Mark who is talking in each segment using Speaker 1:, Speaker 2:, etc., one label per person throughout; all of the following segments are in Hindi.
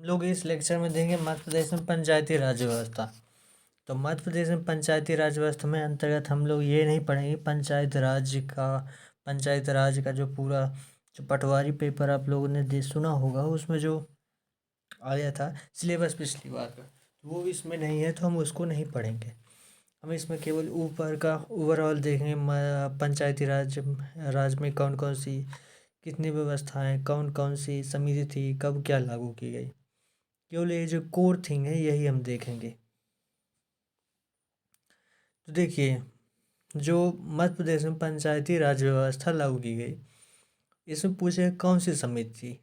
Speaker 1: हम लोग इस लेक्चर में देखेंगे मध्य प्रदेश में पंचायती राज व्यवस्था। तो मध्य प्रदेश में पंचायती राज व्यवस्था में अंतर्गत हम लोग ये नहीं पढ़ेंगे पंचायत राज का जो पूरा जो पटवारी पेपर आप लोगों ने सुना होगा, उसमें जो आया था सिलेबस पिछली बार का, तो वो इसमें नहीं है, तो हम उसको नहीं पढ़ेंगे। हम इसमें केवल ऊपर का ओवरऑल देखेंगे। पंचायती राज में कौन कौन सी कितनी व्यवस्थाएं, कौन कौन सी समिति थी, कब क्या लागू की गई, केवल ये जो कोर थिंग है यही हम देखेंगे। तो देखिए, जो मध्य प्रदेश में पंचायती राज व्यवस्था लागू की गई, इसमें पूछे कौन सी समिति थी।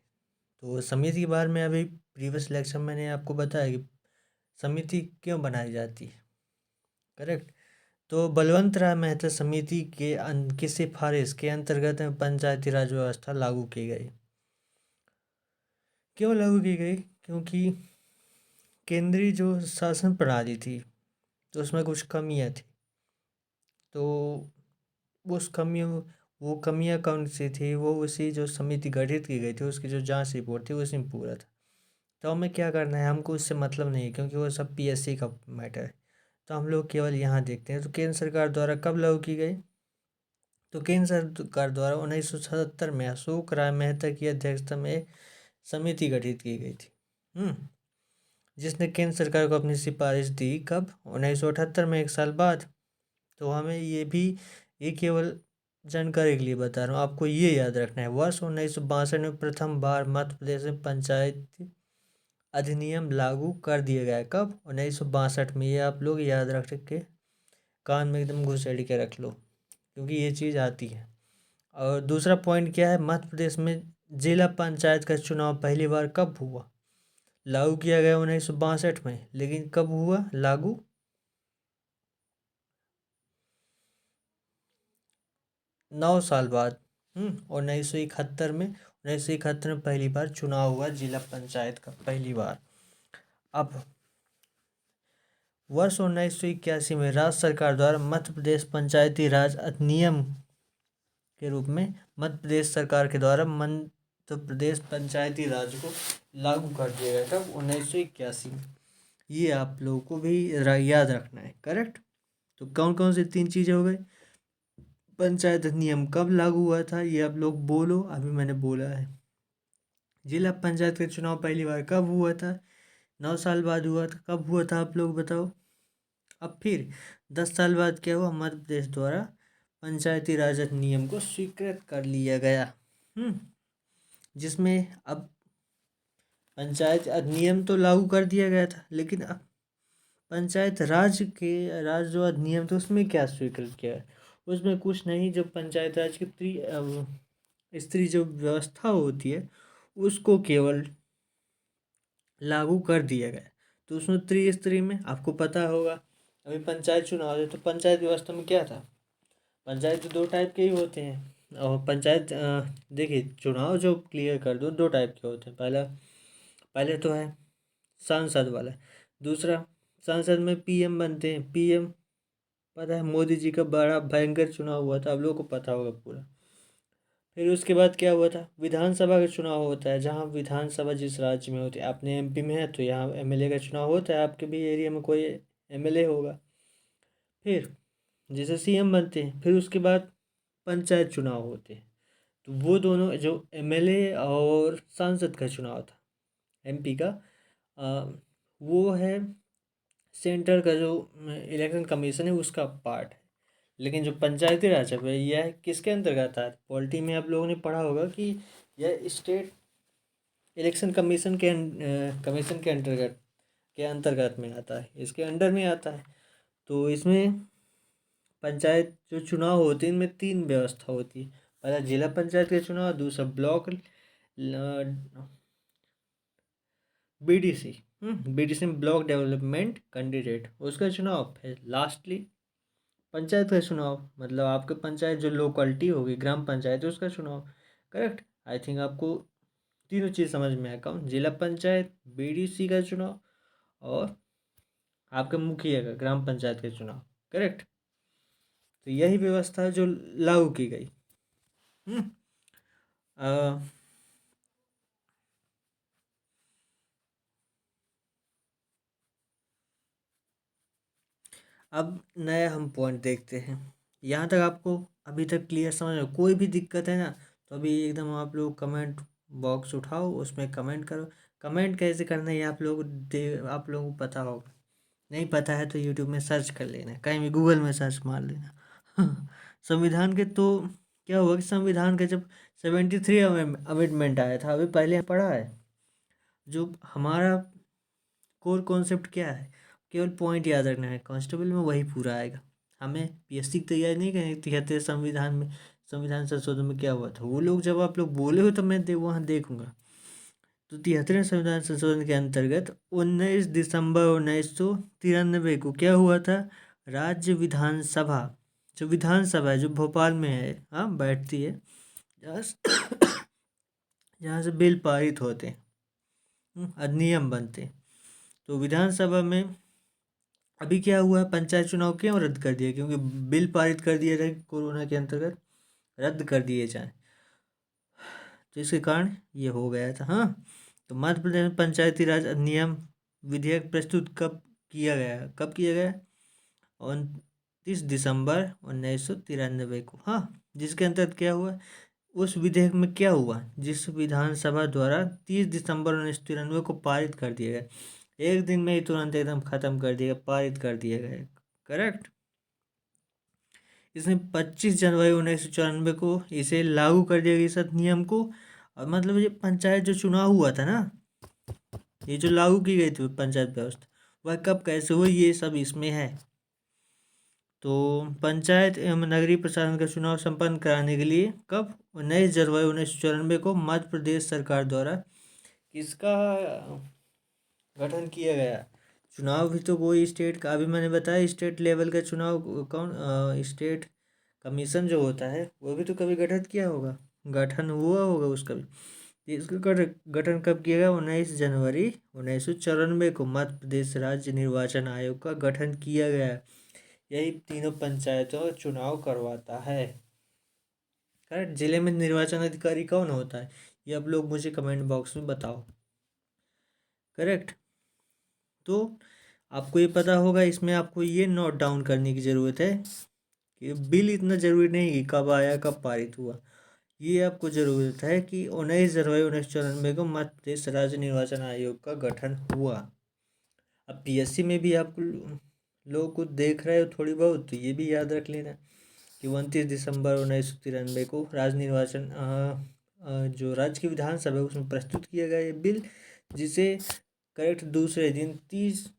Speaker 1: तो समिति के बारे में अभी प्रीवियस लेक्चर मैंने आपको बताया कि समिति क्यों बनाई जाती है, करेक्ट। तो बलवंत राय मेहता समिति की सिफारिश के अंतर्गत पंचायती राज व्यवस्था लागू की गई। क्यों लागू की गई? क्योंकि केंद्रीय जो शासन प्रणाली थी तो उसमें कुछ कमियां थी। तो उस कमियों वो कमियां कौन सी थी, वो उसी जो समिति गठित की गई थी उसकी जो जांच रिपोर्ट थी उसी में पूरा था। तो हमें क्या करना है, हमको उससे मतलब नहीं है, क्योंकि वो सब पीएससी का मैटर है। तो हम लोग केवल यहाँ देखते हैं। तो केंद्र सरकार द्वारा कब लागू की गई? तो केंद्र सरकार द्वारा 1977 में अशोक राय मेहता की अध्यक्षता में एक समिति गठित की गई थी, जिसने केंद्र सरकार को अपनी सिफारिश दी। कब? 1978 में, एक साल बाद। तो हमें ये केवल जानकारी के लिए बता रहा हूँ, आपको ये याद रखना है। वर्ष 1962 में प्रथम बार मध्य प्रदेश में पंचायत अधिनियम लागू कर दिया गया। कब? 1962 में। ये आप लोग याद रख के कान में एकदम घुसेड़ के रख लो, क्योंकि ये चीज़ आती है। और दूसरा पॉइंट क्या है, मध्य प्रदेश में जिला पंचायत का चुनाव पहली बार कब हुआ? लागू किया गया 1962 में, लेकिन कब हुआ लागू? 9 साल बाद। 1971 में पहली बार चुनाव हुआ जिला पंचायत का, पहली बार। अब वर्ष 1981 में राज्य सरकार द्वारा मध्य प्रदेश पंचायती राज अधिनियम के रूप में मध्य प्रदेश सरकार के द्वारा मध्य प्रदेश पंचायती राज को लागू कर दिया गया। कब? 1981 में। ये आप लोगों को भी याद रखना है, करेक्ट। तो कौन कौन सी 3 चीज़ें हो गई? पंचायत अधिनियम कब लागू हुआ था, ये आप लोग बोलो, अभी मैंने बोला है। जिला पंचायत का चुनाव पहली बार कब हुआ था? 9 साल बाद हुआ था। कब हुआ था आप लोग बताओ। अब फिर 10 साल बाद क्या हुआ? मध्य प्रदेश द्वारा पंचायती राज अधिनियम को स्वीकृत कर लिया गया, जिसमें अब पंचायत अधिनियम तो लागू कर दिया गया था, लेकिन अब पंचायत राज जो अधिनियम था उसमें क्या स्वीकृत किया है? उसमें कुछ नहीं, जो पंचायत राज की स्त्री जो व्यवस्था होती है उसको केवल लागू कर दिया गया। तो उसमें त्रिस्तरीय में आपको पता होगा, अभी पंचायत चुनाव है तो पंचायत व्यवस्था में क्या था? पंचायत तो 2 टाइप के ही होते हैं। और पंचायत देखिए, चुनाव जो क्लियर कर दो, 2 टाइप के होते हैं। पहले तो है सांसद वाला। दूसरा, सांसद में पीएम बनते हैं। पीएम पता है, मोदी जी का बड़ा भयंकर चुनाव हुआ था, आप लोगों को पता होगा पूरा। फिर उसके बाद क्या हुआ था? विधानसभा का चुनाव होता है, जहाँ विधानसभा जिस राज्य में होती है। आपने एमपी में है तो यहाँ एमएलए का चुनाव होता है, आपके भी एरिया में कोई एमएलए होगा। फिर जैसे सीएम बनते हैं, फिर उसके बाद पंचायत चुनाव होते हैं। तो वो दोनों जो एमएलए और सांसद का चुनाव था एमपी का, वो है सेंट्रल का जो इलेक्शन कमीशन है उसका पार्ट है। लेकिन जो पंचायती राज है यह किसके अंतर्गत आता है? पॉलिटी में आप लोगों ने पढ़ा होगा कि यह स्टेट इलेक्शन कमीशन के अंतर्गत में आता है, इसके अंडर में आता है। तो इसमें पंचायत जो चुनाव होते हैं इनमें 3 व्यवस्था होती है। पहला जिला पंचायत का चुनाव, दूसरा ब्लॉक बीडीसी बीडीसी में ब्लॉक डेवलपमेंट कैंडिडेट, उसका चुनाव। फिर लास्टली पंचायत का चुनाव, मतलब आपके पंचायत जो लोकेलिटी होगी, ग्राम पंचायत, उसका चुनाव। करेक्ट। आई थिंक आपको तीनों चीज़ समझ में आया। कौन? जिला पंचायत, बीडीसी का चुनाव और आपके मुखिया का ग्राम पंचायत का चुनाव। करेक्ट। तो यही व्यवस्था है जो लागू की गई। हम्म अ, अब नया हम पॉइंट देखते हैं। यहाँ तक आपको अभी तक क्लियर समझ में? कोई भी दिक्कत है ना तो अभी एकदम आप लोग कमेंट बॉक्स उठाओ, उसमें कमेंट करो। कमेंट कैसे करना है ये आप लोगों को पता होगा। नहीं पता है तो यूट्यूब में सर्च कर लेना, कहीं भी गूगल में सर्च मार लेना। संविधान के तो क्या हुआ कि संविधान के जब 73 अमेंडमेंट आया था, अभी पहले पढ़ा है। जो हमारा कोर कॉन्सेप्ट क्या है, केवल पॉइंट याद रखना है, कांस्टेबल में वही पूरा आएगा। हमें पीएससी की तैयारी नहीं करनी। 73 संविधान में, संविधान संशोधन में क्या हुआ था, वो लोग जब आप लोग बोले हो तो मैं वहाँ देखूंगा। तो 73वें संविधान संशोधन के अंतर्गत 19 दिसंबर 1993 को क्या हुआ था, राज्य विधानसभा, जो विधानसभा है जो भोपाल में है, हाँ बैठती है, जहाँ जहाँ से बिल पारित होते हैं, अधिनियम बनते हैं। तो विधानसभा में अभी क्या हुआ है, पंचायत चुनाव क्यों रद्द कर दिया, क्योंकि बिल पारित कर दिए थे कोरोना के अंतर्गत, रद्द कर दिए जाए, तो इसके कारण ये हो गया था। हाँ, तो मध्य प्रदेश में पंचायती राज अधिनियम विधेयक प्रस्तुत कब किया गया? 29 दिसंबर 1993 को। हाँ, जिसके अंतर्गत क्या हुआ, उस विधेयक में क्या हुआ, जिस विधानसभा द्वारा 30 दिसंबर 1993 को पारित कर दिया गया, एक दिन में ही तुरंत एकदम खत्म कर दिया, पारित कर दिया गया। करेक्ट। इसने 25 जनवरी 1994 को इसे लागू कर दिया गया, इस अधिनियम को। और मतलब ये पंचायत जो चुनाव हुआ था ना, ये जो लागू की गई थी पंचायत व्यवस्था, वह कब कैसे हुई ये सब इसमें है। तो पंचायत एवं नगरीय प्रशासन का चुनाव संपन्न कराने के लिए कब, 19 जनवरी 1994 को मध्य प्रदेश सरकार द्वारा किसका गठन किया गया? चुनाव भी तो कोई स्टेट का, अभी मैंने बताया स्टेट लेवल का चुनाव कौन, स्टेट कमीशन जो होता है वो भी तो कभी गठन किया होगा, गठन हुआ होगा उसका भी। इसका गठन कब किया गया? 19 जनवरी 1994 को मध्य प्रदेश राज्य निर्वाचन आयोग का गठन किया गया। यही तीनों पंचायतों का चुनाव करवाता है। करेक्ट। जिले में निर्वाचन अधिकारी कौन होता है, ये आप लोग मुझे कमेंट बॉक्स में बताओ। करेक्ट। तो आपको ये पता होगा, इसमें आपको ये नोट डाउन करने की ज़रूरत है कि बिल इतना ज़रूरी नहीं कि कब आया कब पारित हुआ, ये आपको ज़रूरत है कि 19 जनवरी 1994 को मध्य प्रदेश राज्य निर्वाचन आयोग का गठन हुआ। अब पीएससी में भी आप लोग को देख रहे हो थोड़ी बहुत, तो ये भी याद रख लेना कि 29 दिसंबर 1993 को राज्य निर्वाचन जो राज्य की विधानसभा है उसमें प्रस्तुत किया गया ये बिल, जिसे करेक्ट दूसरे दिन 30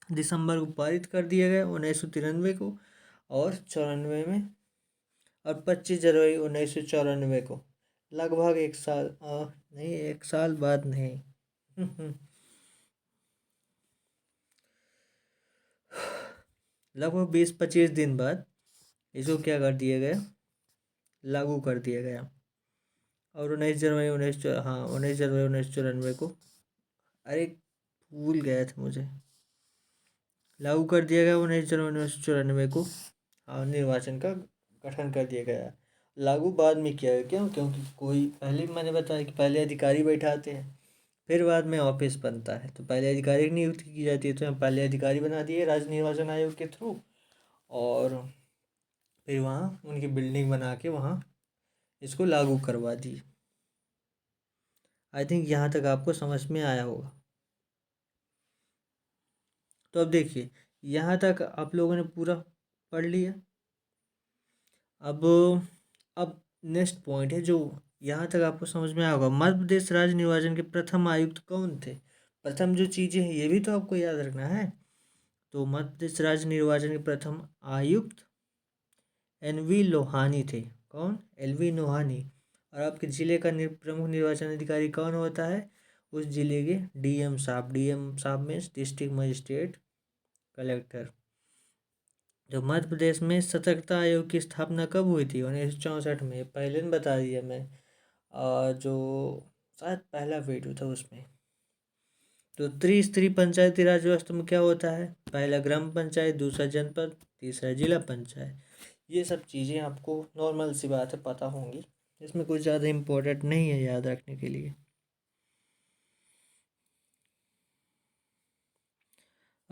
Speaker 1: दिसंबर को पारित कर दिया गया 1993 को, और 94 में, और 25 जनवरी 1994 को, लगभग एक साल नहीं, एक साल बाद नहीं, लगभग 20-25 दिन बाद इसको क्या कर दिया गया, लागू कर दिया गया। और 19 जनवरी 1994 को, अरे भूल गया था मुझे, लागू कर दिया गया 19 जनवरी 1994 को। और निर्वाचन का गठन कर दिया गया। लागू बाद में किया गया, क्यों? क्योंकि कोई, पहले मैंने बताया कि पहले अधिकारी बैठाते हैं, फिर बाद में ऑफिस बनता है, तो पहले अधिकारी की नियुक्ति की जाती है, तो यहाँ पहले अधिकारी बना दिए राज्य निर्वाचन आयोग के थ्रू, और फिर वहाँ उनकी बिल्डिंग बना के वहाँ इसको लागू करवा दी। आई थिंक यहाँ तक आपको समझ में आया होगा। तो अब देखिए, यहाँ तक आप लोगों ने पूरा पढ़ लिया। अब नेक्स्ट पॉइंट है जो यहाँ तक आपको समझ में आया होगा, मध्य प्रदेश राज्य निर्वाचन के प्रथम आयुक्त कौन थे? प्रथम जो चीज़ें हैं ये भी तो आपको याद रखना है। तो मध्य प्रदेश राज्य निर्वाचन के प्रथम आयुक्त NV लोहानी थे। कौन? LV लोहानी। और आपके ज़िले का प्रमुख निर्वाचन अधिकारी कौन होता है? उस जिले के DM साहब। DM साहब मीन्स डिस्ट्रिक्ट मजिस्ट्रेट कलेक्टर। जो मध्य प्रदेश में सतर्कता आयोग की स्थापना कब हुई थी? 1964 में। पहले ने बता दिया मैं, जो शायद पहला वीडियो था उसमें। तो त्रिस्तरीय पंचायती राज व्यवस्था में क्या होता है? पहला ग्राम पंचायत, दूसरा जनपद, तीसरा जिला पंचायत। ये सब चीज़ें आपको नॉर्मल सी बात है पता होंगी, इसमें कुछ ज़्यादा इम्पोर्टेंट नहीं है याद रखने के लिए।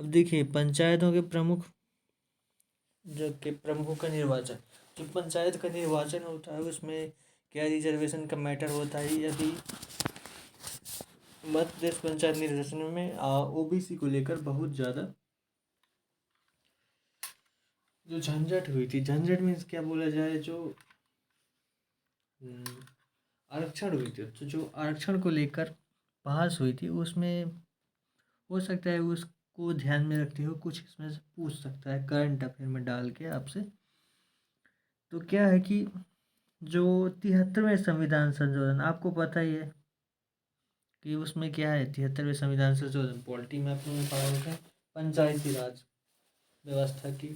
Speaker 1: अब देखिए पंचायतों के प्रमुख प्रमुखों का निर्वाचन, जो पंचायत का निर्वाचन होता है उसमें क्या रिजर्वेशन का मैटर होता है। यदि मध्य प्रदेश पंचायत निर्वाचन में ओबीसी को लेकर बहुत ज़्यादा जो झंझट हुई थी, झंझट मीन्स क्या बोला जाए, जो आरक्षण हुई थी, तो जो आरक्षण को लेकर बहस हुई थी उसमें हो सकता है उसको ध्यान में रखते हुए कुछ इसमें से पूछ सकता है करंट अफेयर में डाल के आपसे। तो क्या है कि जो 73वें संविधान संशोधन, आपको पता ही है कि उसमें क्या है, 73वें संविधान संशोधन पॉलिटी में आप लोगों ने पढ़ा होगा, पंचायती राज व्यवस्था की,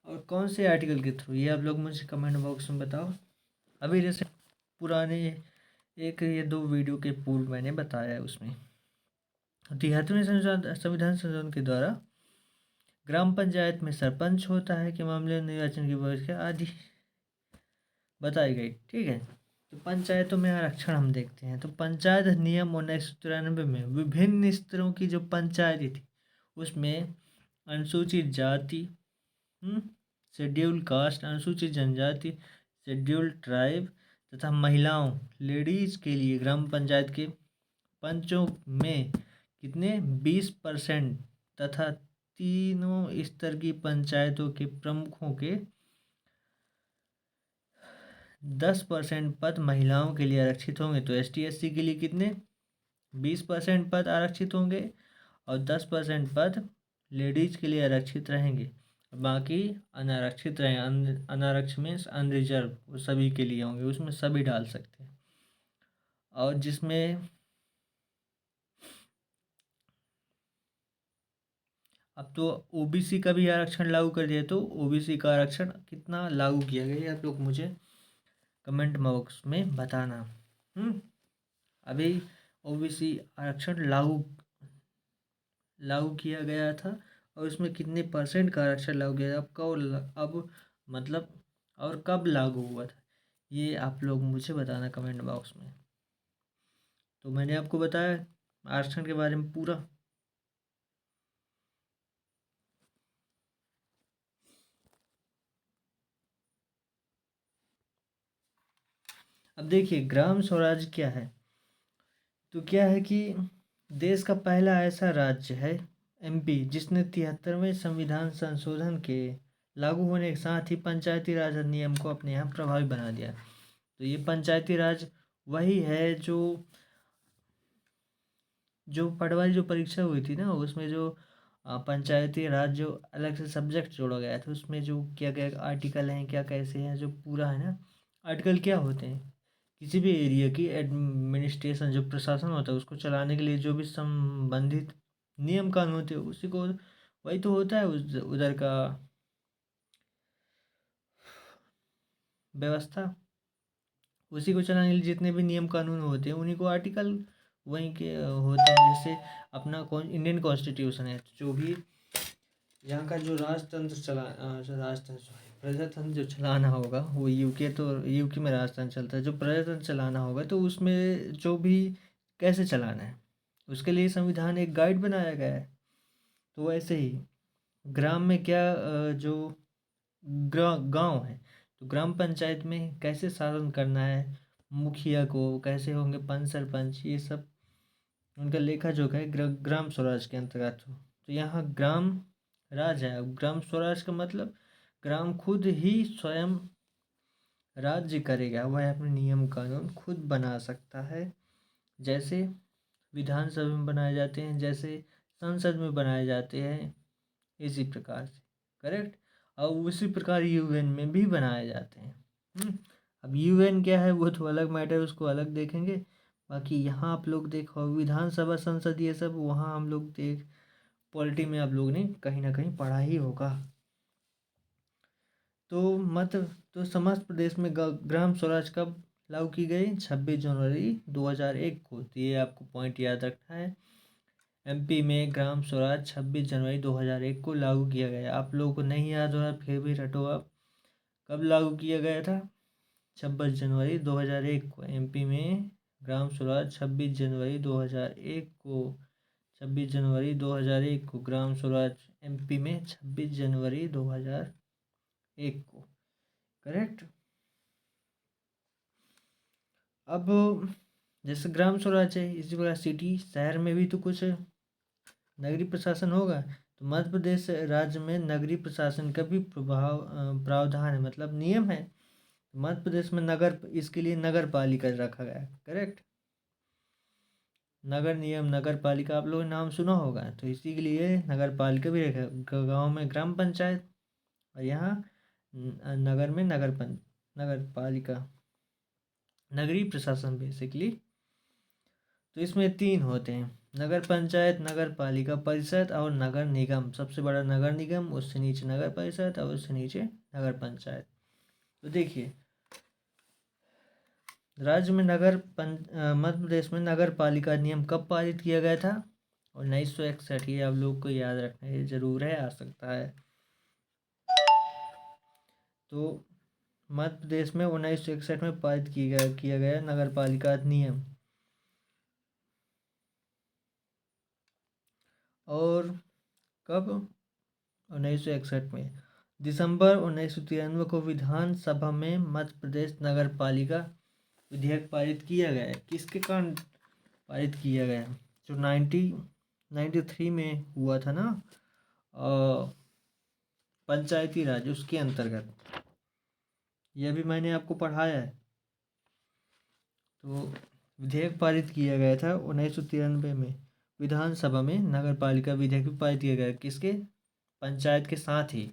Speaker 1: और कौन से आर्टिकल के थ्रू, ये आप लोग मुझे कमेंट बॉक्स में बताओ। अभी जैसे पुराने एक ये 2 वीडियो के पूर्व मैंने बताया है, उसमें 73वें संविधान संशोधन के द्वारा ग्राम पंचायत में सरपंच होता है कि मामले निर्वाचन की व्यवस्था आदि बताई गई। ठीक है, तो पंचायतों में आरक्षण हम देखते हैं, तो पंचायत नियम 1993 में विभिन्न स्तरों की जो पंचायती थी उसमें अनुसूचित जाति, शेड्यूल्ड कास्ट, अनुसूचित जनजाति, शेड्यूल्ड ट्राइब तथा महिलाओं लेडीज के लिए ग्राम पंचायत के पंचों में कितने 20% तथा तीनों स्तर की पंचायतों के प्रमुखों के 10% पद महिलाओं के लिए आरक्षित होंगे। तो ST SC के लिए कितने 20% पद आरक्षित होंगे और 10% पद लेडीज के लिए आरक्षित रहेंगे, बाकी अनारक्षित रहेंगे। अनारक्षित मीन्स अनरिजर्व, वो सभी के लिए होंगे, उसमें सभी डाल सकते हैं। और जिसमें अब तो ओबीसी का भी आरक्षण लागू कर दिया, तो ओबीसी का आरक्षण कितना लागू किया गया ये आप लोग मुझे कमेंट बॉक्स में बताना। अभी ओबीसी आरक्षण लागू किया गया था, और उसमें कितने परसेंट का आरक्षण लागू किया था, अब मतलब और कब लागू हुआ था, ये आप लोग मुझे बताना कमेंट बॉक्स में। तो मैंने आपको बताया आरक्षण के बारे में पूरा। अब देखिए ग्राम स्वराज क्या है, तो क्या है कि देश का पहला ऐसा राज्य है MP जिसने 73वें संविधान संशोधन के लागू होने के साथ ही पंचायती राज अधिनियम को अपने यहाँ प्रभावी बना दिया। तो ये पंचायती राज वही है जो पटवारी जो परीक्षा हुई थी ना, उसमें जो पंचायती राज जो अलग से सब्जेक्ट जोड़ा गया था, उसमें जो क्या क्या आर्टिकल हैं, क्या कैसे हैं, जो पूरा है ना, आर्टिकल क्या होते हैं, किसी भी एरिया की एडमिनिस्ट्रेशन जो प्रशासन होता है उसको चलाने के लिए जो भी संबंधित नियम कानून होते हैं उसी को, वही तो होता है उधर का व्यवस्था। उसी को चलाने के लिए जितने भी नियम कानून होते हैं उन्हीं को आर्टिकल वहीं के होते हैं। जैसे अपना इंडियन कॉन्स्टिट्यूशन है, जो भी यहाँ का जो राजतंत्र प्रजातंत्र जो चलाना होगा, वो यूके में राजतंत्र चलता है, जो प्रजातंत्र चलाना होगा तो उसमें जो भी कैसे चलाना है उसके लिए संविधान एक गाइड बनाया गया है। तो वैसे ही ग्राम में क्या जो गांव है, तो ग्राम पंचायत में कैसे शासन करना है, मुखिया को कैसे होंगे, पंच सरपंच, ये सब उनका लेखा जोखा है ग्राम स्वराज के अंतर्गत हो। तो यहाँ ग्राम राज है, ग्राम स्वराज का मतलब ग्राम खुद ही स्वयं राज्य करेगा, वह अपने नियम कानून खुद बना सकता है, जैसे विधानसभा में बनाए जाते हैं, जैसे संसद में बनाए जाते हैं, इसी प्रकार से। करेक्ट। और उसी प्रकार UN में भी बनाए जाते हैं। अब UN क्या है वो तो अलग मैटर, उसको अलग देखेंगे। बाकी यहाँ आप लोग देखो विधानसभा संसद ये सब, वहाँ हम लोग पॉलिटी में आप लोग ने कहीं ना कहीं पढ़ा ही होगा। तो समस्त प्रदेश में ग्राम स्वराज कब लागू की गई, 26 जनवरी 2001 को। तो ये आपको पॉइंट याद रखना है। MP में ग्राम स्वराज 26 जनवरी 2001 को लागू किया गया। आप लोगों को नहीं याद हो रहा फिर भी रटो आप, कब लागू किया गया था, 26 जनवरी 2001 को। MP में ग्राम स्वराज 26 जनवरी 2001 को 26 जनवरी 2001 को ग्राम स्वराज MP में 26 जनवरी 2001 को, करेक्ट। अब जैसे ग्राम स्वराज है, इसी प्रकार सिटी शहर में भी तो कुछ नगरीय प्रशासन होगा। तो मध्य प्रदेश राज्य में नगरीय प्रशासन का भी प्रावधान है, मतलब नियम है। मध्य प्रदेश में इसके लिए नगर पालिका रखा गया है, करेक्ट। नगर निगम, नगर पालिका आप लोगों ने नाम सुना होगा, तो इसी के लिए नगर पालिका भी रखा। गाँव में ग्राम पंचायत और यहाँ नगर में नगर पालिका, नगरीय प्रशासन बेसिकली। तो इसमें 3 होते हैं, नगर पंचायत, नगर पालिका परिषद और नगर निगम। सबसे बड़ा नगर निगम, उससे नीचे नगर परिषद और उससे नीचे नगर पंचायत। तो देखिए, राज्य में मध्य प्रदेश में नगर पालिका नियम कब पारित किया गया था? 1961। ये आप लोग को याद रखना है, जरूर है, आ सकता है। तो मध्य प्रदेश में 1961 में पारित किया गया नगर पालिका अधिनियम। और कब? 1961 में। दिसंबर 1993 को विधानसभा में मध्य प्रदेश नगर पालिका विधेयक पारित किया गया है। किसके कारण पारित किया गया? जो 1993 में हुआ था ना, पंचायती राज, उसके अंतर्गत। यह भी मैंने आपको पढ़ाया है। तो विधेयक पारित किया गया था 1993 में विधानसभा में नगर पालिका विधेयक भी पारित किया गया। किसके? पंचायत के साथ ही।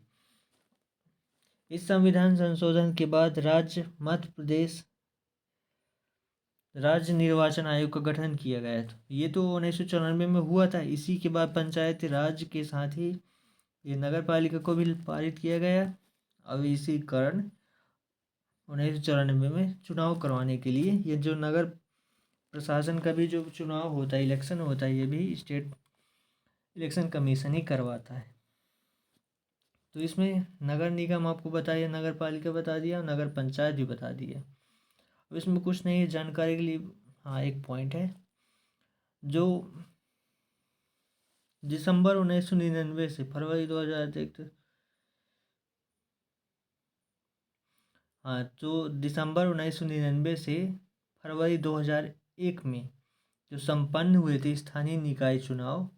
Speaker 1: इस संविधान संशोधन के बाद मध्य प्रदेश राज्य निर्वाचन आयोग का गठन किया गया था। ये तो 1994 में हुआ था। इसी के बाद पंचायत राज के साथ ही ये नगर पालिका को भी पारित किया गया। अब इसी कारण 1994 में चुनाव करवाने के लिए ये जो नगर प्रशासन का भी जो चुनाव होता है, इलेक्शन होता है, ये भी स्टेट इलेक्शन कमीशन ही करवाता है। तो इसमें नगर निगम आपको बताया, नगर पालिका बता दिया, नगर पंचायत भी बता दिया। अब इसमें कुछ नहीं है, जानकारी के लिए। हाँ, एक पॉइंट है, जो दिसंबर 1999 से फरवरी 2001, हाँ, तो दिसंबर 1999 से फरवरी 2001 में जो संपन्न हुए थे स्थानीय निकाय चुनाव,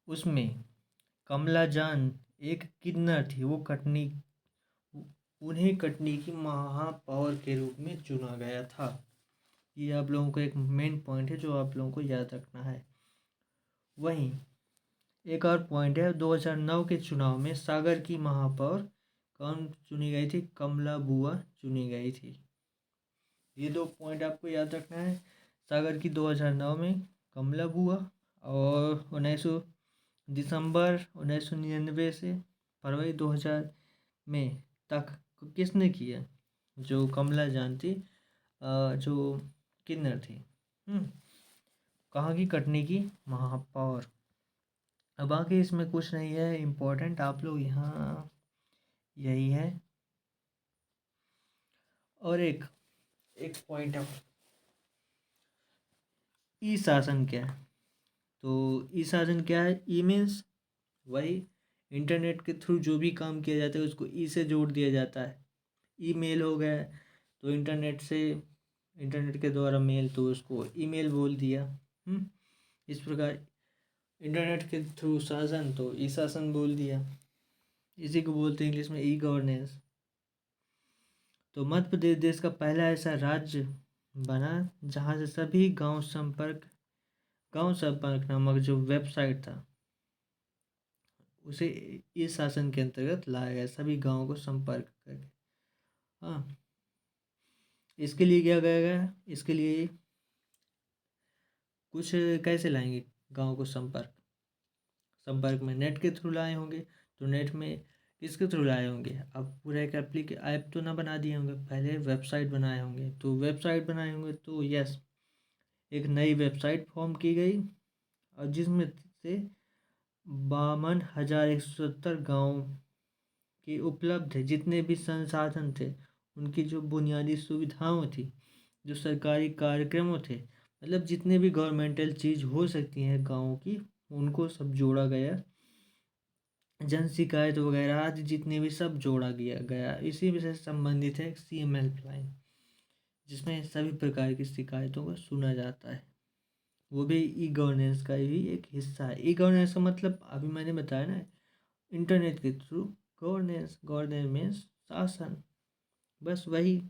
Speaker 1: उसमें कमला जान एक किन्नर थी। उन्हें कटनी की महापौर के रूप में चुना गया था। ये आप लोगों को एक मेन पॉइंट है जो आप लोगों को याद रखना है। वहीं एक और पॉइंट है, 2009 के चुनाव में सागर की महापौर कौन चुनी गई थी? कमला बुआ चुनी गई थी। ये 2 पॉइंट आपको याद रखना है। सागर की 2009 में कमला बुआ, और दिसंबर 1999 से फरवरी 2000 में तक किसने किया? जो कमला जानती, जो किन्नर थी, कहाँ की? कटनी की महापौर। अब बाकी इसमें कुछ नहीं है इम्पोर्टेंट, आप लोग यहाँ यही है। और एक पॉइंट है, ई शासन क्या है? तो ई शासन क्या है? ई मीन्स वही इंटरनेट के थ्रू जो भी काम किया जाता है उसको ई से जोड़ दिया जाता है। ईमेल हो गया तो इंटरनेट के द्वारा मेल, तो उसको ईमेल बोल दिया। इस प्रकार इंटरनेट के थ्रू शासन, तो ई शासन बोल दिया। इसी को बोलते हैं इंग्लिश में ई गवर्नेंस। तो मध्य प्रदेश देश का पहला ऐसा राज्य बना जहाँ से सभी गांव संपर्क नामक जो वेबसाइट था उसे इस शासन के अंतर्गत लाया गया, सभी गांवों को संपर्क करके। हाँ, इसके लिए क्या गया? इसके लिए कुछ कैसे लाएंगे गांव को संपर्क में? नेट के थ्रू लाए होंगे। तो नेट में किसके थ्रू लाए होंगे? अब पूरा एक ऐप तो ना बना दिए होंगे, पहले वेबसाइट बनाए होंगे। तो वेबसाइट बनाए होंगे तो यस, एक नई वेबसाइट फॉर्म की गई, और जिसमें से 52,170 गाँव के उपलब्ध जितने भी संसाधन थे, उनकी जो बुनियादी सुविधाओं थी, जो सरकारी कार्यक्रमों थे, मतलब जितने भी गवर्नमेंटल चीज़ हो सकती हैं गाँव की, उनको सब जोड़ा गया। जन शिकायत वगैरह आदि जितने भी सब जोड़ा गया। इसी विषय से संबंधित है एक CM हेल्पलाइन, जिसमें सभी प्रकार की शिकायतों को सुना जाता है। वो भी ई गवर्नेंस का ही एक हिस्सा है। ई गवर्नेंस का मतलब अभी मैंने बताया ना, इंटरनेट के थ्रू गवर्नेंस मीन्स शासन, बस वही